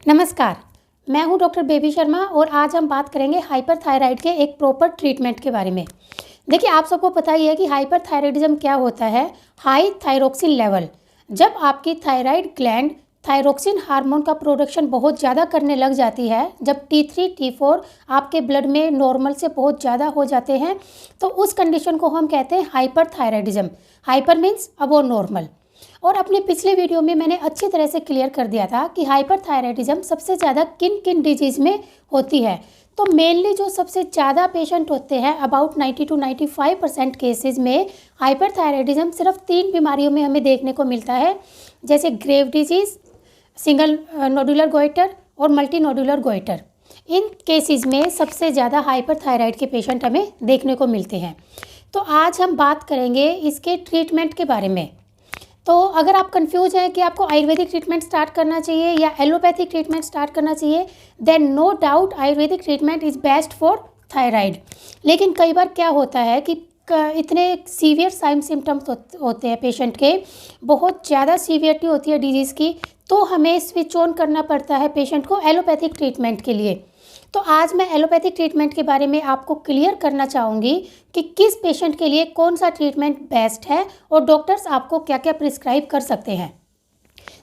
नमस्कार, मैं हूं डॉक्टर बेबी शर्मा और आज हम बात करेंगे हाइपरथायराइड के एक प्रॉपर ट्रीटमेंट के बारे में। देखिए, आप सबको पता ही है कि हाइपरथायराइडिज्म क्या होता है। हाई थायरोक्सिन लेवल, जब आपकी थायराइड ग्लैंड थायरोक्सिन हार्मोन का प्रोडक्शन बहुत ज़्यादा करने लग जाती है, जब T3 T4 आपके ब्लड में नॉर्मल से बहुत ज़्यादा हो जाते हैं, तो उस कंडीशन को हम कहते हैं हाइपरथायराइडिज्म। हाइपर मीन्स अबो नॉर्मल। और अपने पिछले वीडियो में मैंने अच्छी तरह से क्लियर कर दिया था कि हाइपरथायराइडिज्म सबसे ज़्यादा किन किन डिजीज़ में होती है। तो मेनली जो सबसे ज़्यादा पेशेंट होते हैं, अबाउट 90 to 95% केसेस में हाइपरथायराइडिज्म सिर्फ 3 बीमारियों में हमें देखने को मिलता है, जैसे Grave disease, single nodular goiter और मल्टी नोडुलर गोइटर। इन केसेस में सबसे ज़्यादा हाइपरथायराइड के पेशेंट हमें देखने को मिलते हैं। तो आज हम बात करेंगे इसके ट्रीटमेंट के बारे में। तो अगर आप कंफ्यूज हैं कि आपको आयुर्वेदिक ट्रीटमेंट स्टार्ट करना चाहिए या एलोपैथिक ट्रीटमेंट स्टार्ट करना चाहिए, then no doubt Ayurvedic treatment is best for thyroid. लेकिन कई बार क्या होता है कि इतने सीवियर साइन सिम्टम्स होते हैं पेशेंट के, बहुत ज़्यादा सीवियरिटी होती है डिजीज़ की, तो हमें स्विच ऑन करना पड़ता है पेशेंट को एलोपैथिक ट्रीटमेंट के लिए। तो आज मैं एलोपैथिक ट्रीटमेंट के बारे में आपको क्लियर करना चाहूँगी कि किस पेशेंट के लिए कौन सा ट्रीटमेंट बेस्ट है और डॉक्टर्स आपको क्या क्या प्रिस्क्राइब कर सकते हैं।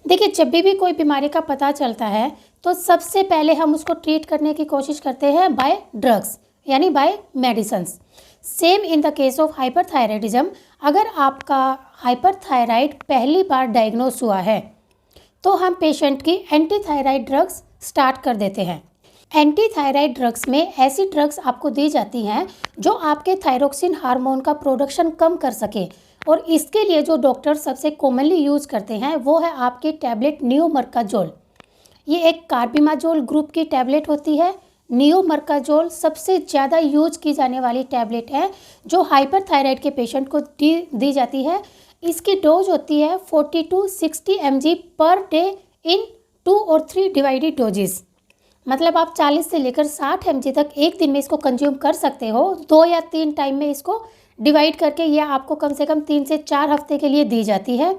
देखिए, जब भी कोई बीमारी का पता चलता है तो सबसे पहले हम उसको ट्रीट करने की कोशिश करते हैं बाय ड्रग्स, यानी by medicines. Same in the case of hyperthyroidism. अगर आपका हाइपरथायराइड पहली बार डायग्नोस हुआ है तो हम पेशेंट की एंटी थायराइड ड्रग्स स्टार्ट कर देते हैं। एंटी थायराइड ड्रग्स में ऐसी ड्रग्स आपको दी जाती हैं जो आपके थायरोक्सिन हार्मोन का प्रोडक्शन कम कर सके, और इसके लिए जो डॉक्टर सबसे कॉमनली यूज़ करते हैं वो है आपकी टैबलेट नियोमर्काजोल। ये एक कार्बिमाजोल ग्रुप की टैबलेट होती है। नियोमर्काजोल सबसे ज़्यादा यूज की जाने वाली टैबलेट है जो हाइपरथायराइड के पेशेंट को दी जाती है। इसकी डोज होती है 40 to 60 mg per day in 2 और 3 डिवाइडेड डोजेस। मतलब आप 40 से लेकर 60 mg तक एक दिन में इसको कंज्यूम कर सकते हो। 2 या 3 टाइम में इसको डिवाइड करके यह आपको कम से कम 3 से 4 हफ्ते के लिए दी जाती है,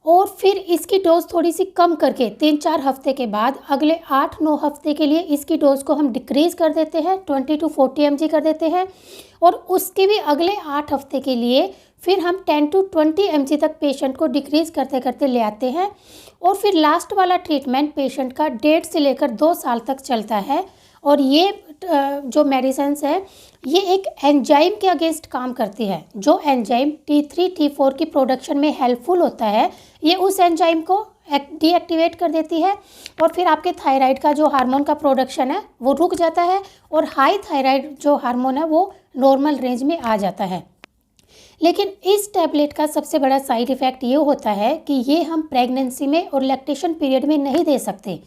और फिर इसकी डोज थोड़ी सी कम करके 3-4 हफ्ते के बाद अगले 8-9 हफ्ते के लिए इसकी डोज को हम डिक्रीज़ कर देते हैं, 20 to 40 mg कर देते हैं, और उसके भी अगले 8 हफ्ते के लिए फिर हम 10 to 20 mg तक पेशेंट को डिक्रीज़ करते करते ले आते हैं। और फिर लास्ट वाला ट्रीटमेंट पेशेंट का 1.5 से लेकर 2 साल तक चलता है। और ये जो मेडिसिन्स है ये एक एंजाइम के अगेंस्ट काम करती है। जो एंजाइम T3 T4 की प्रोडक्शन में हेल्पफुल होता है, ये उस एंजाइम को डीएक्टिवेट कर देती है, और फिर आपके थायराइड का जो हार्मोन का प्रोडक्शन है वो रुक जाता है, और हाई थायराइड जो हार्मोन है वो नॉर्मल रेंज में आ जाता है। लेकिन इस टैबलेट का सबसे बड़ा साइड इफ़ेक्ट ये होता है कि ये हम प्रेगनेंसी में और लैक्टेशन पीरियड में नहीं दे सकते।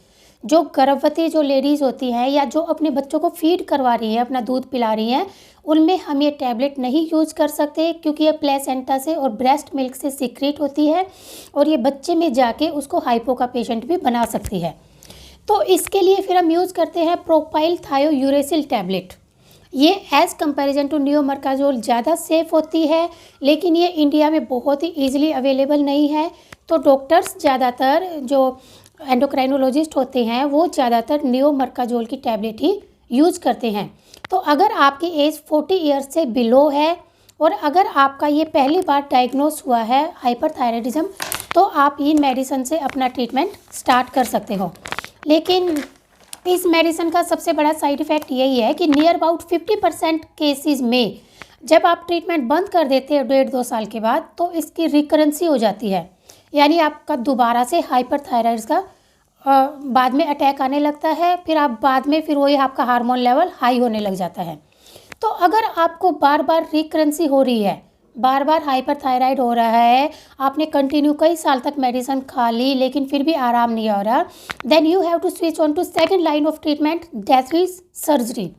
जो गर्भवती जो लेडीज़ होती हैं या जो अपने बच्चों को फीड करवा रही हैं, अपना दूध पिला रही हैं, उनमें हम ये टैबलेट नहीं यूज़ कर सकते, क्योंकि ये प्लेसेंटा से और ब्रेस्ट मिल्क से सीक्रेट होती है, और ये बच्चे में जाके उसको हाइपो का पेशेंट भी बना सकती है। तो इसके लिए फिर हम यूज़ करते हैं प्रोपाइल थायोयूरेसिल टैबलेट। ये एज़ कंपैरिजन टू नियोमर्काजोल ज़्यादा सेफ़ होती है, लेकिन ये इंडिया में बहुत ही ईजिली अवेलेबल नहीं है। तो डॉक्टर्स ज़्यादातर जो एंडोक्राइनोलॉजिस्ट होते हैं वो ज़्यादातर नियोमर्काजोल की टैबलेट ही यूज़ करते हैं। तो अगर आपकी एज 40 ईयर्स से बिलो है और अगर आपका ये पहली बार डायग्नोस हुआ है हाइपरथायराइडिज्म, तो आप इन मेडिसिन से अपना ट्रीटमेंट स्टार्ट कर सकते हो। लेकिन इस मेडिसिन का सबसे बड़ा साइड इफ़ेक्ट यही है कि नियर अबाउट 50% केसेस में जब आप ट्रीटमेंट बंद कर देते हैं 1.5-2 साल के बाद, तो इसकी रिकरेंसी हो जाती है, यानी आपका दोबारा से हाइपरथायराइड का बाद में अटैक आने लगता है। फिर आप बाद में फिर वही आपका हार्मोन लेवल हाई होने लग जाता है। तो अगर आपको बार बार रिकरेंसी हो रही है, बार बार हाइपरथायराइड हो रहा है, आपने कंटिन्यू कई साल तक मेडिसिन खा ली लेकिन फिर भी आराम नहीं हो रहा, then you have to switch on to second line of treatment, that is surgery.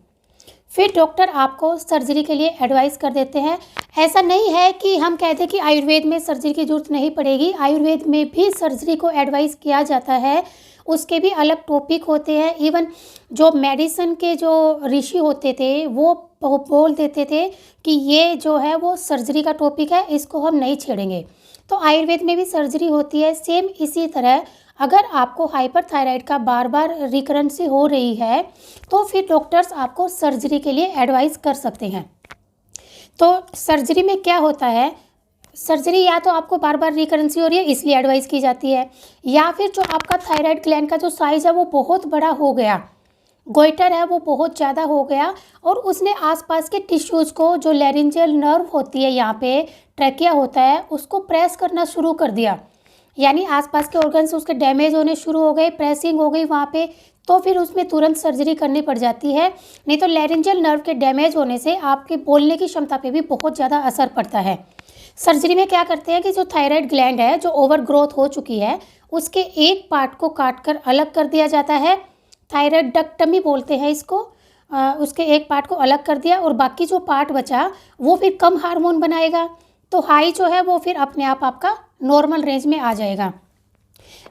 फिर डॉक्टर आपको सर्जरी के लिए एडवाइस कर देते हैं। ऐसा नहीं है कि हम कहते हैं कि आयुर्वेद में सर्जरी की जरूरत नहीं पड़ेगी, आयुर्वेद में भी सर्जरी को एडवाइस किया जाता है। उसके भी अलग टॉपिक होते हैं। इवन जो मेडिसिन के जो ऋषि होते थे वो बोल देते थे कि ये जो है वो सर्जरी का टॉपिक है, इसको हम नहीं छेड़ेंगे। तो आयुर्वेद में भी सर्जरी होती है। सेम इसी तरह अगर आपको हाइपरथायराइड का बार बार रिकरेंसी हो रही है तो फिर डॉक्टर्स आपको सर्जरी के लिए एडवाइस कर सकते हैं। तो सर्जरी में क्या होता है, सर्जरी या तो आपको बार बार रिकरेंसी हो रही है इसलिए एडवाइस की जाती है, या फिर जो आपका थायराइड ग्लैंड का जो साइज़ है वो बहुत बड़ा हो गया, गोइटर है वो बहुत ज़्यादा हो गया और उसने आसपास के टिश्यूज़ को, जो लैरिंजियल नर्व होती है यहाँ पे ट्रैकिया होता है, उसको प्रेस करना शुरू कर दिया, यानी आसपास के ऑर्गन्स उसके डैमेज होने शुरू हो गए, प्रेसिंग हो गई वहाँ पे, तो फिर उसमें तुरंत सर्जरी करनी पड़ जाती है। नहीं तो लैरिंजियल नर्व के डैमेज होने से आपके बोलने की क्षमता पे भी बहुत ज़्यादा असर पड़ता है। सर्जरी में क्या करते हैं कि जो थायराइड ग्लैंड है जो ओवर ग्रोथ हो चुकी है उसके एक पार्ट को काट कर अलग कर दिया जाता है, थायराइडक्टमी बोलते हैं इसको। उसके एक पार्ट को अलग कर दिया और बाकी जो पार्ट बचा वो फिर कम हार्मोन बनाएगा, तो हाई जो है वो फिर अपने आप आपका नॉर्मल रेंज में आ जाएगा।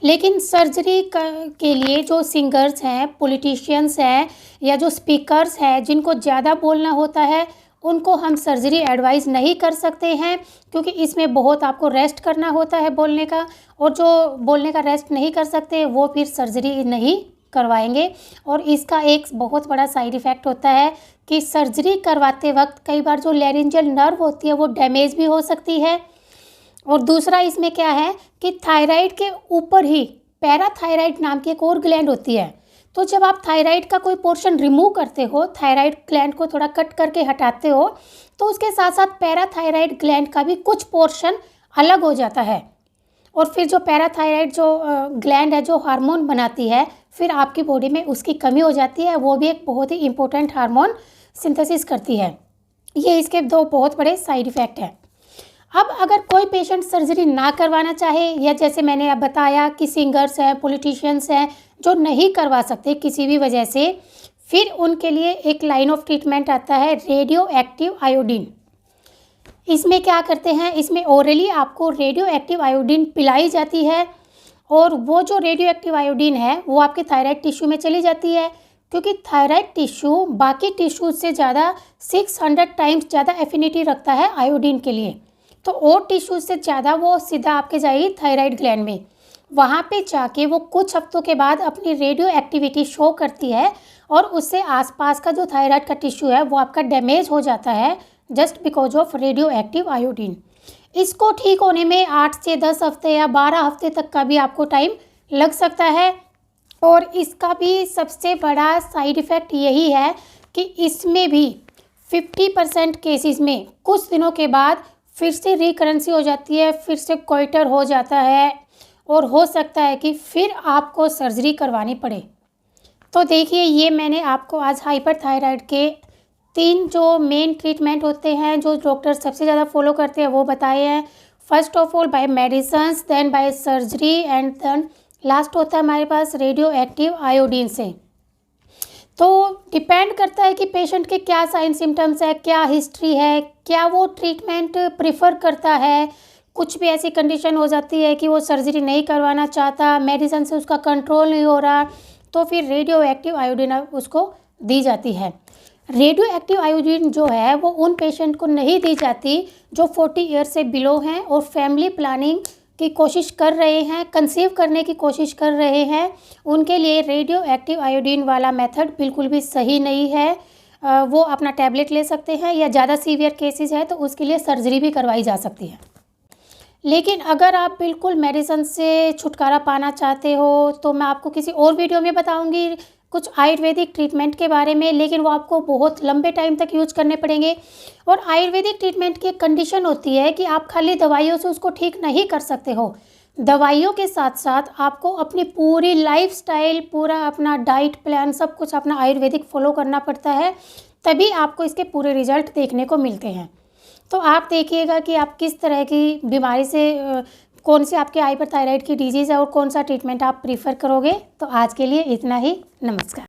लेकिन सर्जरी के लिए जो सिंगर्स हैं, पॉलिटिशियंस हैं या जो स्पीकर्स हैं जिनको ज़्यादा बोलना होता है उनको हम सर्जरी एडवाइस नहीं कर सकते हैं, क्योंकि इसमें बहुत आपको रेस्ट करना होता है बोलने का, और जो बोलने का रेस्ट नहीं कर सकते वो फिर सर्जरी नहीं करवाएंगे। और इसका एक बहुत बड़ा साइड इफ़ेक्ट होता है कि सर्जरी करवाते वक्त कई बार जो लैरिंजियल नर्व होती है वो डैमेज भी हो सकती है। और दूसरा इसमें क्या है कि थायराइड के ऊपर ही पैराथायराइड नाम की एक और ग्लैंड होती है, तो जब आप थायराइड का कोई पोर्शन रिमूव करते हो, थायराइड ग्लैंड को थोड़ा कट करके हटाते हो, तो उसके साथ साथ पैराथायराइड ग्लैंड का भी कुछ पोर्शन अलग हो जाता है। और फिर जो पैराथायराइड जो ग्लैंड है जो हार्मोन बनाती है, फिर आपकी बॉडी में उसकी कमी हो जाती है, वो भी एक बहुत ही इंपॉर्टेंट हार्मोन सिंथेसिस करती है। ये इसके दो बहुत बड़े साइड इफ़ेक्ट हैं। अब अगर कोई पेशेंट सर्जरी ना करवाना चाहे, या जैसे मैंने अब बताया कि सिंगर्स हैं, पॉलिटिशियंस हैं जो नहीं करवा सकते किसी भी वजह से, फिर उनके लिए एक लाइन ऑफ ट्रीटमेंट आता है रेडियो एक्टिव आयोडीन। इसमें क्या करते हैं, इसमें ओरली आपको रेडियो एक्टिव आयोडीन पिलाई जाती है और वो जो रेडियो एक्टिव आयोडीन है वो आपके थायराइड टिश्यू में चली जाती है, क्योंकि थायराइड टिश्यू बाकी टिश्यूज से ज़्यादा 600 टाइम्स ज़्यादा एफिनिटी रखता है आयोडीन के लिए। तो और टिश्यूज से ज़्यादा वो सीधा आपके जाएगी थायराइड ग्लैंड में, वहाँ पे जाके वो कुछ हफ्तों के बाद अपनी रेडियो एक्टिविटी शो करती है और उससे आसपास का जो थायराइड का टिश्यू है वो आपका डैमेज हो जाता है just because of radio active iodine. इसको ठीक होने में 8 से 10 हफ्ते या 12 हफ्ते तक का भी आपको टाइम लग सकता है। और इसका भी सबसे बड़ा साइड इफ़ेक्ट यही है कि इसमें भी 50% केसेस में कुछ दिनों के बाद फिर से रिकरेंसी हो जाती है, फिर से कोइटर हो जाता है और हो सकता है कि फिर आपको सर्जरी करवानी पड़े। तो देखिए, ये मैंने आपको आज हाइपरथायराइड के 3 जो मेन ट्रीटमेंट होते हैं जो डॉक्टर सबसे ज़्यादा फॉलो करते हैं वो बताए हैं। First of all by medicines, then by surgery and then last होता है हमारे पास रेडियो एक्टिव आयोडीन से। तो डिपेंड करता है कि पेशेंट के क्या साइन सिम्टम्स है, क्या हिस्ट्री है, क्या वो ट्रीटमेंट प्रेफर करता है। कुछ भी ऐसी कंडीशन हो जाती है कि वो सर्जरी नहीं करवाना चाहता, मेडिसिन से उसका कंट्रोल नहीं हो रहा, तो फिर रेडियो एक्टिव आयोडीन उसको दी जाती है। रेडियो एक्टिव आयोडीन जो है वो उन पेशेंट को नहीं दी जाती जो 40 ईयर से बिलो हैं और फैमिली प्लानिंग की कोशिश कर रहे हैं, कंसीव करने की कोशिश कर रहे हैं। उनके लिए रेडियो एक्टिव आयोडीन वाला मेथड बिल्कुल भी सही नहीं है। वो अपना टैबलेट ले सकते हैं, या ज़्यादा सीवियर केसेस है तो उसके लिए सर्जरी भी करवाई जा सकती है। लेकिन अगर आप बिल्कुल मेडिसिन से छुटकारा पाना चाहते हो तो मैं आपको किसी और वीडियो में बताऊंगी कुछ आयुर्वेदिक ट्रीटमेंट के बारे में, लेकिन वो आपको बहुत लंबे टाइम तक यूज करने पड़ेंगे। और आयुर्वेदिक ट्रीटमेंट की एक कंडीशन होती है कि आप खाली दवाइयों से उसको ठीक नहीं कर सकते हो। दवाइयों के साथ साथ आपको अपनी पूरी लाइफस्टाइल, पूरा अपना डाइट प्लान, सब कुछ अपना आयुर्वेदिक फॉलो करना पड़ता है, तभी आपको इसके पूरे रिजल्ट देखने को मिलते हैं। तो आप देखिएगा कि आप किस तरह की बीमारी से, कौन सी आपके हाइपरथायराइड की डिजीज़ है और कौन सा ट्रीटमेंट आप प्रीफर करोगे। तो आज के लिए इतना ही, नमस्कार।